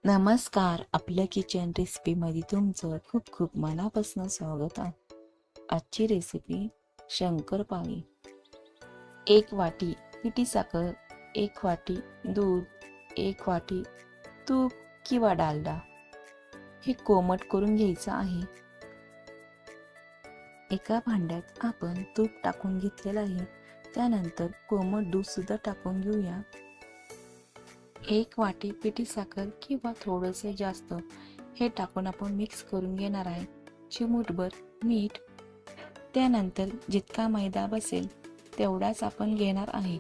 नमस्कार. आपल्या किचन रेसिपीमध्ये तुमचं खूप खूप मनापासून स्वागत आहे. आजची रेसिपी शंकरपाळी. 1 वाटी पिठी साखर, 1 वाटी दूध, 1 वाटी तूप किंवा डालडा हे कोमट करून घ्यायचं आहे. एका भांड्यात आपण तूप टाकून घेतलेलं आहे. त्यानंतर कोमट दूध सुद्धा टाकून घेऊया. 1 वाटी पिठी साखर किंवा थोडंसं जास्त हे टाकून आपण मिक्स करून घेणार आहे. चिमूटभर मीठ, त्यानंतर जितका मैदा बसेल तेवढाच आपण घेणार आहे.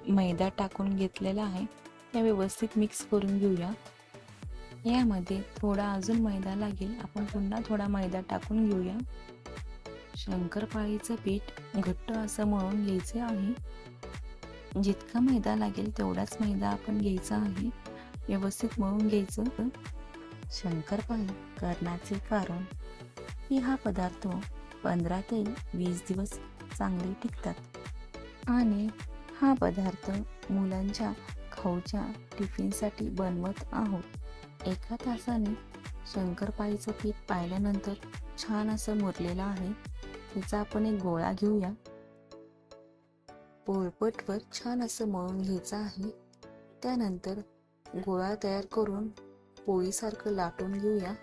मैदा टाकून घेतलेला आहे, त्या व्यवस्थित मिक्स करून घेऊया. यामध्ये थोडा अजून मैदा लागेल, आपण पुन्हा थोडा मैदा टाकून घेऊया. शंकरपाळीचं पीठ घट्ट असं मळून घ्यायचे आहे. जितका मैदा लागेल तेवढाच मैदा आपण घ्यायचा आहे. व्यवस्थित मळून घ्यायचं. शंकरपाळी करण्याचे कारण की हा पदार्थ 15 ते 20 दिवस चांगले टिकतात आणि हा पदार्थ मुलांच्या खाऊच्या टिफिनसाठी बनवत आहोत. 1 तासाने शंकरपाळीचं पीठ पाहिल्यानंतर छान असं मुरलेलं आहे. त्याचा आपण एक गोळा घेऊया. पोळपटवर छान असं मळून घ्यायचं आहे. त्यानंतर गोळा तयार करून पोळीसारखं लाटून घेऊया.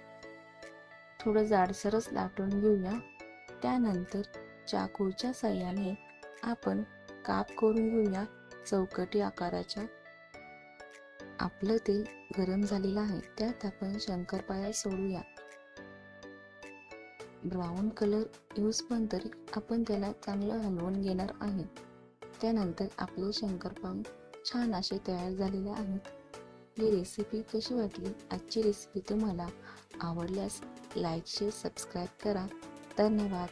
थोडं जाडसरच लाटून घेऊया. त्यानंतर चाकूच्या साहाय्याने आपण काप करून घेऊया चौकटी आकाराच्या. आपलं तेल गरम झालेलं आहे, त्यात आपण शंकरपाळ्या सोडूया. ब्राऊन कलर येऊसपर्यंत आपण त्याला चांगलं हलवून घेणार आहे. त्यानंतर आपले शंकरपाळी छान असे तयार झालेले आहेत. ही रेसिपी कशी वाटली? आजची रेसिपी तुम्हाला आवडल्यास लाईक, शेअर, सबस्क्राईब करा. धन्यवाद.